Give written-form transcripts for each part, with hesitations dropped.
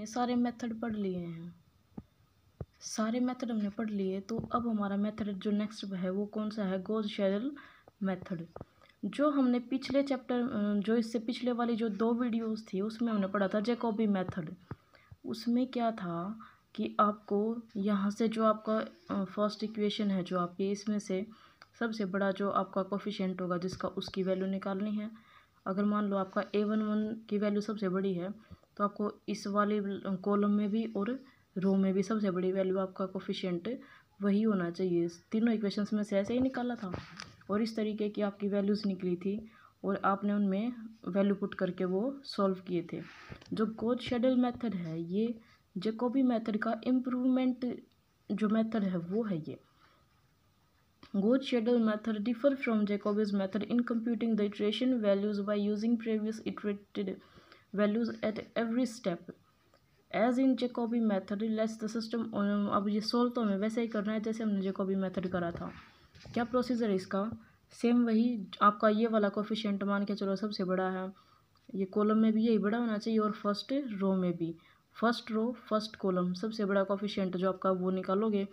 हमने सारे मेथड पढ़ लिए हैं, सारे मेथड हमने पढ़ लिए। तो अब हमारा मेथड जो नेक्स्ट है वो कौन सा है, गॉस शेडल मेथड। जो हमने पिछले चैप्टर, जो इससे पिछले वाली जो 2 वीडियोस थी उसमें हमने पढ़ा था जैकोबी मेथड। उसमें क्या था कि आपको यहाँ से जो आपका फर्स्ट इक्वेशन है, जो आपकी इसमें से सबसे बड़ा जो आपका कोफिशिएंट होगा जिसका, उसकी वैल्यू निकालनी है। अगर मान लो आपका A11 की वैल्यू सबसे बड़ी है तो आपको इस वाले कॉलम में भी और रो में भी सबसे बड़ी वैल्यू आपका कोफिशिएंट वही होना चाहिए। तीनों इक्वेशंस में से ऐसे ही निकाला था और इस तरीके की आपकी वैल्यूज़ निकली थी और आपने उनमें वैल्यू पुट करके वो सॉल्व किए थे। जो गॉस शेडल मेथड है ये जैकोबी मेथड का इम्प्रूवमेंट जो मेथड है वो है ये। Gauss Seidel method differ from Jacobi's method in computing the iteration values by using previous iterated values at every step as in Jacobi method let's the system. अब ये solve तो हमें वैसे ही करना है जैसे हमने जैकोबी मेथड करा था। क्या प्रोसीजर है इसका, सेम वही। आपका ये वाला कोफिशिएंट मान के चलो सबसे बड़ा है, ये कॉलम में भी यही बड़ा होना चाहिए और फर्स्ट रो में भी, फर्स्ट रो फर्स्ट कॉलम सबसे बड़ा कोफिशिएंट जो आपका वो निकालोगे।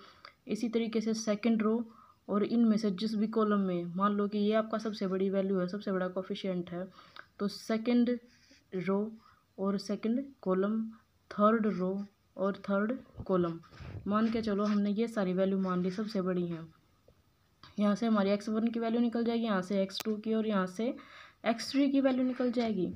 इसी तरीके से सेकंड रो और इनमें से जिस भी कॉलम में मान लो कि ये आपका सबसे बड़ी वैल्यू है, सबसे बड़ा कोफिशिएंट है, तो सेकंड रो और सेकंड कॉलम, थर्ड रो और थर्ड कॉलम मान के चलो हमने ये सारी वैल्यू मान ली सबसे बड़ी हैं। यहाँ से हमारी x1 की वैल्यू निकल जाएगी, यहाँ से x2 की और यहाँ से x3 की वैल्यू निकल जाएगी।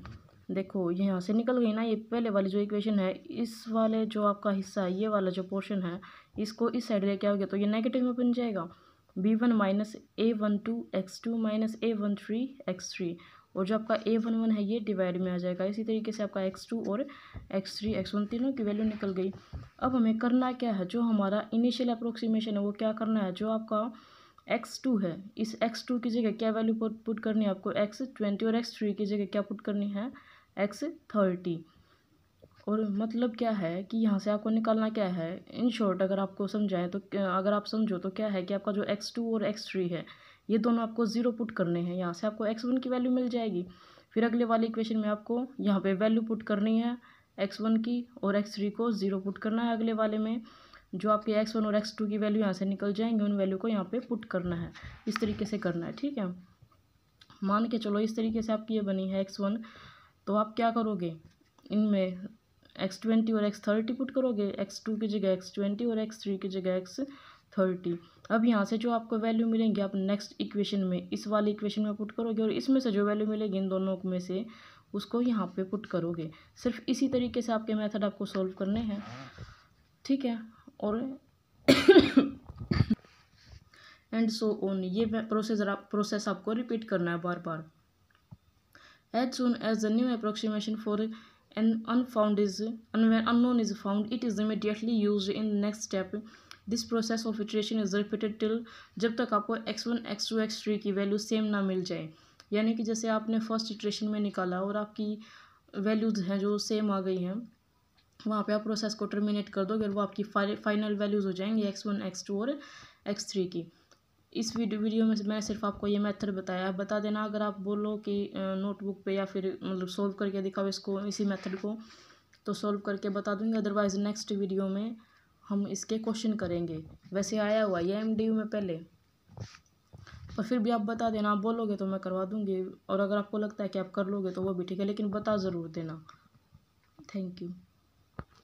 देखो ये यहाँ से निकल गई ना, ये पहले वाली जो इक्वेशन है इस वाले जो आपका हिस्सा है, ये वाला जो पोर्शन है इसको इस साइड लेके आओगे तो ये नेगेटिव में बन जाएगा। b1 minus a12 x2 minus a13 x3 और जो आपका a11 है ये डिवाइड में आ जाएगा। इसी तरीके से आपका x2 और x3 x1 तीनों की वैल्यू निकल गई। अब हमें करना क्या है, जो हमारा इनिशियल अप्रोक्सीमेशन है वो क्या करना है, जो आपका x2 है इस x2 की जगह क्या वैल्यू पुट करनी है आपको, x20 और x3 की जगह क्या पुट करनी है, x30। और मतलब क्या है कि यहाँ से आपको निकालना क्या है, इन शॉर्ट अगर आपको समझाएं तो, अगर आप समझो तो क्या है कि आपका जो x2 और x3 है ये दोनों आपको 0 पुट करने हैं। यहाँ से आपको x1 की वैल्यू मिल जाएगी। फिर अगले वाली इक्वेशन में आपको यहाँ पे वैल्यू पुट करनी है x1 की और x3 को 0 पुट करना है। अगले वाले में जो आपके x1 और x2 की वैल्यू यहाँ से निकल जाएंगे उन वैल्यू को यहाँ पे पुट करना है। इस तरीके से करना है, ठीक है। मान के चलो इस तरीके से आपकी ये बनी है x1, तो आप क्या करोगे, इनमें x20 और x30 पुट करोगे, x2 की जगह x20 और x3 की जगह x30। अब यहाँ से जो आपको वैल्यू मिलेंगी आप नेक्स्ट इक्वेशन में, इस वाली इक्वेशन में पुट करोगे और इसमें से जो वैल्यू मिलेगी इन दोनों में से उसको यहाँ पे पुट करोगे। सिर्फ इसी तरीके से आपके मेथड आपको सॉल्व करने हैं, ठीक है। और एंड सो ऑन, ये प्रोसेस आपको रिपीट करना है बार बार। As soon as the new approximation for an unknown is found, it is immediately used in next step. This process of iteration is repeated till जब तक आपको x1 x2 x3 की वैल्यू सेम ना मिल जाए। यानी कि जैसे आपने फर्स्ट इटरेशन में निकाला और आपकी वैल्यूज़ हैं जो सेम आ गई हैं, वहाँ पे आप प्रोसेस को टर्मिनेट कर दोगे और वो आपकी फाइनल वैल्यूज़ हो जाएंगी x1 x2 और x3 की। इस वीडियो में मैंने सिर्फ आपको ये मेथड बताया है। बता देना अगर आप बोलो कि नोटबुक पे या फिर मतलब सोल्व करके दिखाओ इसको, इसी मेथड को, तो सोल्व करके बता दूंगी। अदरवाइज़ नेक्स्ट वीडियो में हम इसके क्वेश्चन करेंगे। वैसे आया हुआ ये MDU में पहले, पर फिर भी आप बता देना, आप बोलोगे तो मैं करवा दूँगी और अगर आपको लगता है कि आप कर लोगे तो वो भी ठीक है, लेकिन बता ज़रूर देना। Thank you.